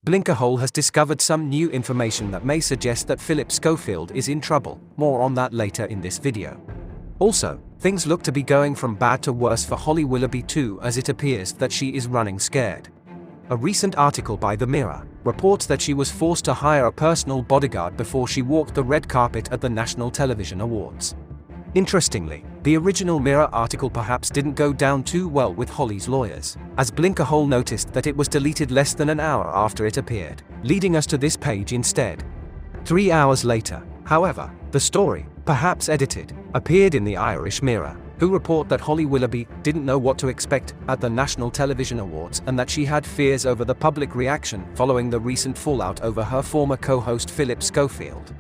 BLINKERHOLE has discovered some new information that may suggest that Phillip Schofield is in trouble. More on that later in this video. Also, things look to be going from bad to worse for Holly Willoughby too, as it appears that she is running scared. A recent article by The Mirror reports that she was forced to hire a personal bodyguard before she walked the red carpet at the National Television Awards. Interestingly, the original Mirror article perhaps didn't go down too well with Holly's lawyers, as BLINKERHOLE noticed that it was deleted less than an hour after it appeared, leading us to this page instead. 3 hours later, however, the story, perhaps edited, appeared in the Irish Mirror, who report that Holly Willoughby didn't know what to expect at the National Television Awards and that she had fears over the public reaction following the recent fallout over her former co-host Phillip Schofield.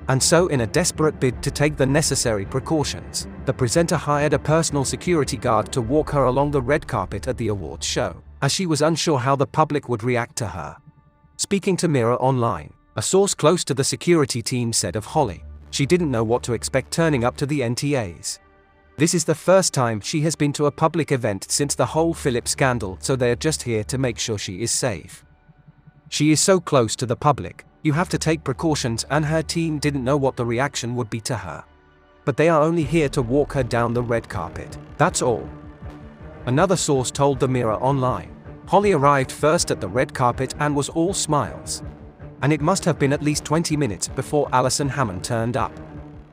And so, in a desperate bid to take the necessary precautions, the presenter hired a personal security guard to walk her along the red carpet at the awards show, as she was unsure how the public would react to her. Speaking to Mirror Online, a source close to the security team said of Holly, she didn't know what to expect turning up to the NTAs. This is the first time she has been to a public event since the whole Phillip scandal, so they're just here to make sure she is safe. She is so close to the public, you have to take precautions, and her team didn't know what the reaction would be to her. But they are only here to walk her down the red carpet, that's all. Another source told The Mirror Online, Holly arrived first at the red carpet and was all smiles. And it must have been at least 20 minutes before Alison Hammond turned up.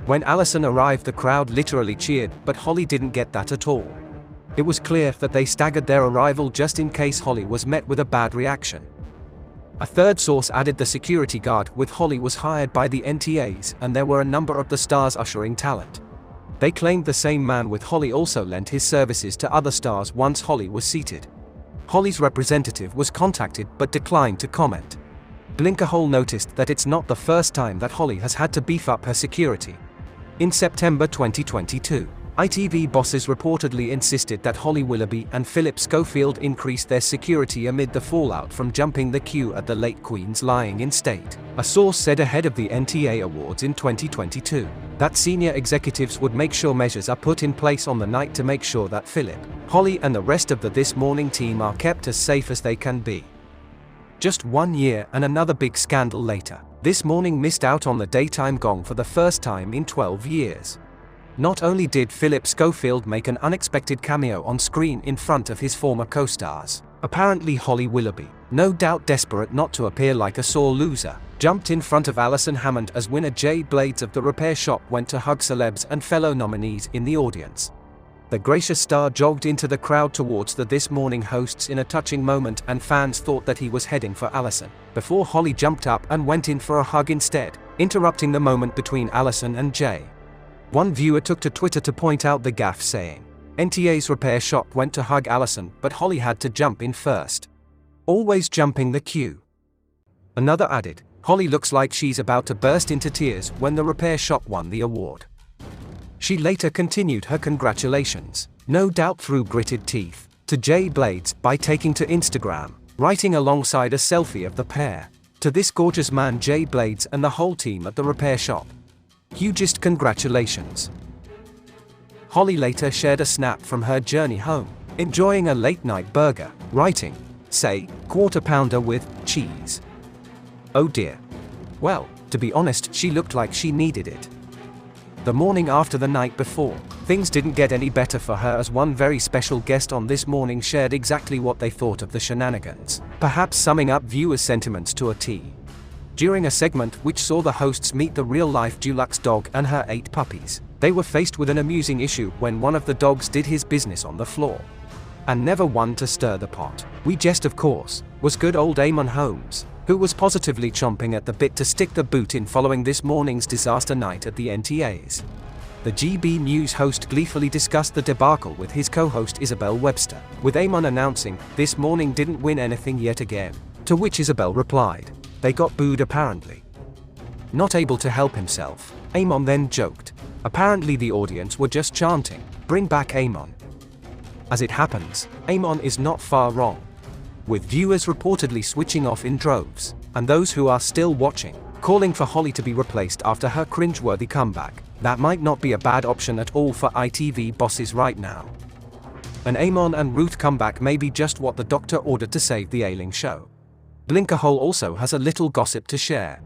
When Alison arrived, the crowd literally cheered, but Holly didn't get that at all. It was clear that they staggered their arrival just in case Holly was met with a bad reaction. A third source added the security guard with Holly was hired by the NTAs, and there were a number of the stars ushering talent. They claimed the same man with Holly also lent his services to other stars once Holly was seated. Holly's representative was contacted but declined to comment. BLINKERHOLE noticed that it's not the first time that Holly has had to beef up her security. In September 2022, ITV bosses reportedly insisted that Holly Willoughby and Phillip Schofield increased their security amid the fallout from jumping the queue at the late Queen's lying in state. A source said ahead of the NTA Awards in 2022 that senior executives would make sure measures are put in place on the night to make sure that Phillip, Holly and the rest of the This Morning team are kept as safe as they can be. Just 1 year and another big scandal later, This Morning missed out on the daytime gong for the first time in 12 years. Not only did Phillip Schofield make an unexpected cameo on screen in front of his former co-stars, apparently Holly Willoughby, no doubt desperate not to appear like a sore loser, jumped in front of Alison Hammond as winner Jay Blades of The Repair Shop went to hug celebs and fellow nominees in the audience. The gracious star jogged into the crowd towards the This Morning hosts in a touching moment, and fans thought that he was heading for Alison, before Holly jumped up and went in for a hug instead, interrupting the moment between Alison and Jay. One viewer took to Twitter to point out the gaffe, saying, NTA's Repair Shop went to hug Alison, but Holly had to jump in first. Always jumping the queue. Another added, Holly looks like she's about to burst into tears when the Repair Shop won the award. She later continued her congratulations, no doubt through gritted teeth, to Jay Blades by taking to Instagram, writing alongside a selfie of the pair, to this gorgeous man Jay Blades and the whole team at the Repair Shop. Hugest congratulations. Holly later shared a snap from her journey home, enjoying a late-night burger, writing, say, quarter pounder with cheese. Oh dear. Well, to be honest, she looked like she needed it. The morning after the night before, things didn't get any better for her, as one very special guest on This Morning shared exactly what they thought of the shenanigans, perhaps summing up viewers' sentiments to a T. During a segment which saw the hosts meet the real-life Dulux dog and her 8 puppies, they were faced with an amusing issue when one of the dogs did his business on the floor. And never one to stir the pot, we jest of course, was good old Eamon Holmes, who was positively chomping at the bit to stick the boot in following This Morning's disaster night at the NTAs. The GB News host gleefully discussed the debacle with his co-host Isabel Webster, with Eamon announcing, This Morning didn't win anything yet again, to which Isabel replied, they got booed apparently. Not able to help himself, Eamon then joked, apparently the audience were just chanting, bring back Eamon. As it happens, Eamon is not far wrong, with viewers reportedly switching off in droves, and those who are still watching, calling for Holly to be replaced after her cringeworthy comeback. That might not be a bad option at all for ITV bosses right now. An Eamon and Ruth comeback may be just what the doctor ordered to save the ailing show. BLINKERHOLE also has a little gossip to share.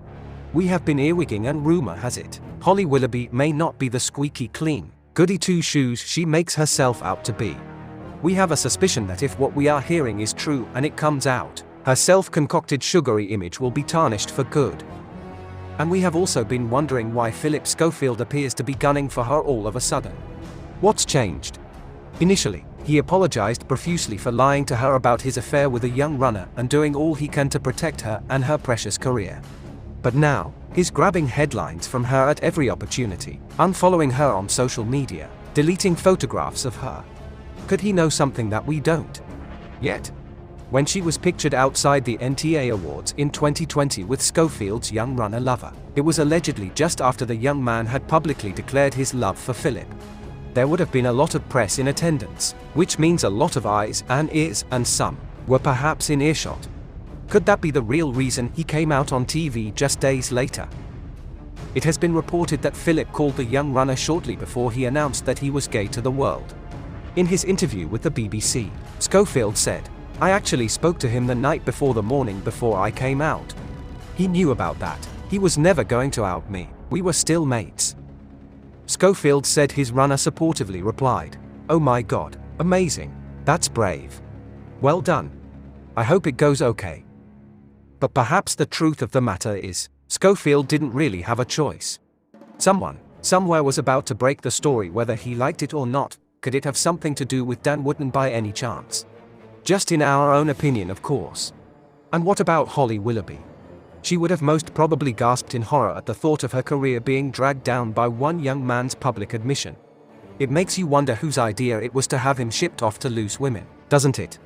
We have been earwigging and rumor has it, Holly Willoughby may not be the squeaky clean, goody two-shoes she makes herself out to be. We have a suspicion that if what we are hearing is true and it comes out, her self-concocted sugary image will be tarnished for good. And we have also been wondering why Phillip Schofield appears to be gunning for her all of a sudden. What's changed? Initially, he apologized profusely for lying to her about his affair with a young runner and doing all he can to protect her and her precious career. But now, he's grabbing headlines from her at every opportunity, unfollowing her on social media, deleting photographs of her. Could he know something that we don't yet? When she was pictured outside the NTA Awards in 2020 with Schofield's young runner lover, it was allegedly just after the young man had publicly declared his love for Phillip. There would have been a lot of press in attendance, which means a lot of eyes and ears, and some were perhaps in earshot. Could that be the real reason he came out on TV just days later? It has been reported that Phillip called the young runner shortly before he announced that he was gay to the world. In his interview with the BBC, Schofield said, "I actually spoke to him the night before the morning before I came out. He knew about that. He was never going to out me. We were still mates." Schofield said his runner supportively replied, "Oh my God, amazing. That's brave. Well done. I hope it goes okay." But perhaps the truth of the matter is, Schofield didn't really have a choice. Someone, somewhere was about to break the story whether he liked it or not. Could it have something to do with Dan Wootton by any chance? Just in our own opinion, of course. And what about Holly Willoughby? She would have most probably gasped in horror at the thought of her career being dragged down by one young man's public admission. It makes you wonder whose idea it was to have him shipped off to loose women, doesn't it?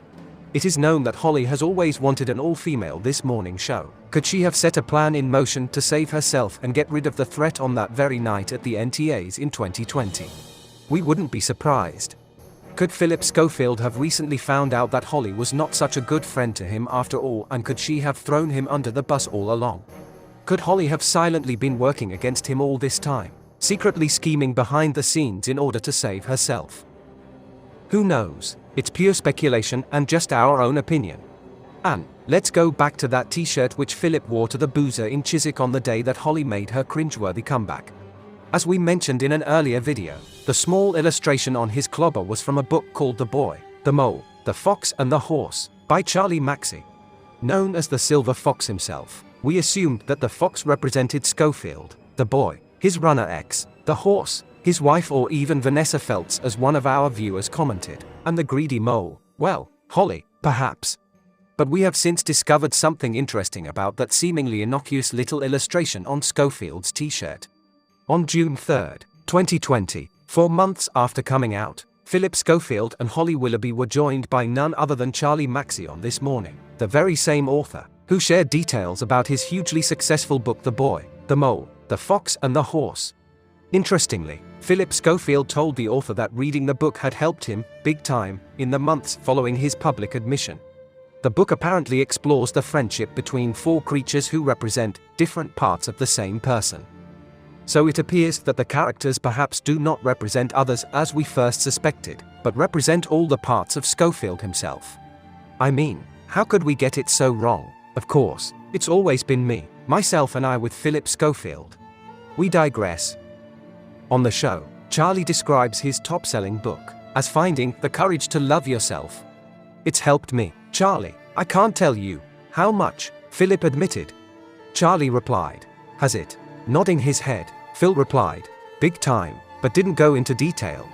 It is known that Holly has always wanted an all-female This Morning show. Could she have set a plan in motion to save herself and get rid of the threat on that very night at the NTAs in 2020? We wouldn't be surprised. Could Phillip Schofield have recently found out that Holly was not such a good friend to him after all, and could she have thrown him under the bus all along? Could Holly have silently been working against him all this time, secretly scheming behind the scenes in order to save herself? Who knows? It's pure speculation and just our own opinion. And let's go back to that t-shirt which Phillip wore to the boozer in Chiswick on the day that Holly made her cringeworthy comeback. As we mentioned in an earlier video, the small illustration on his clobber was from a book called The Boy, the Mole, the Fox and the Horse, by Charlie Maxey. Known as the Silver Fox himself, we assumed that the fox represented Schofield, the boy, his runner ex, the horse, his wife, or even Vanessa Feltz, as one of our viewers commented, and the greedy mole, well, Holly, perhaps. But we have since discovered something interesting about that seemingly innocuous little illustration on Schofield's t-shirt. On June 3, 2020, 4 months after coming out, Phillip Schofield and Holly Willoughby were joined by none other than Charlie Maxey on This Morning, the very same author, who shared details about his hugely successful book The Boy, the Mole, the Fox and the Horse. Interestingly, Phillip Schofield told the author that reading the book had helped him, big time, in the months following his public admission. The book apparently explores the friendship between 4 creatures who represent different parts of the same person. So it appears that the characters perhaps do not represent others as we first suspected, but represent all the parts of Schofield himself. I mean, how could we get it so wrong? Of course, it's always been me, myself and I with Phillip Schofield. We digress. On the show, Charlie describes his top-selling book as finding the courage to love yourself. "It's helped me, Charlie. I can't tell you how much," Phillip admitted. Charlie replied, "Has it?" Nodding his head, Phil replied, "Big time," but didn't go into detail.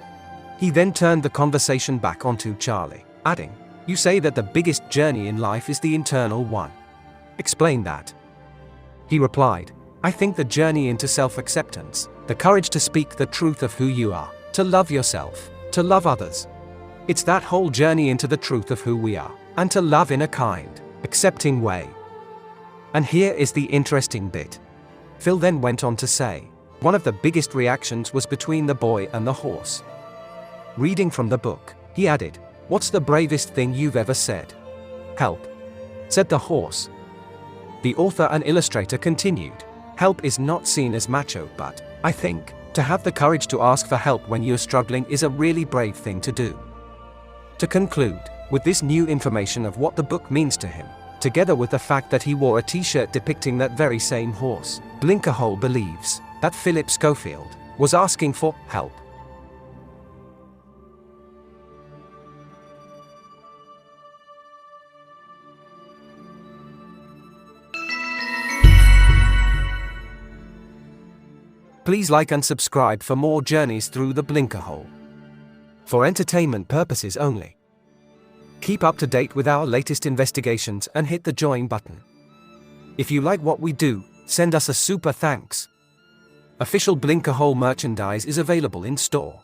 He then turned the conversation back onto Charlie, adding, "You say that the biggest journey in life is the internal one. Explain that." He replied, "I think the journey into self-acceptance, the courage to speak the truth of who you are, to love yourself, to love others. It's that whole journey into the truth of who we are, and to love in a kind, accepting way." And here is the interesting bit. Phil then went on to say, one of the biggest reactions was between the boy and the horse. Reading from the book, he added, "What's the bravest thing you've ever said?" "Help," said the horse. The author and illustrator continued, "Help is not seen as macho, but I think to have the courage to ask for help when you're struggling is a really brave thing to do." To conclude, with this new information of what the book means to him, together with the fact that he wore a t-shirt depicting that very same horse. Blinkerhole believes that Phillip Schofield was asking for help. Please like and subscribe for more journeys through the Blinkerhole. For entertainment purposes only. Keep up to date with our latest investigations and hit the join button. If you like what we do, send us a super thanks. Official Blinkerhole merchandise is available in store.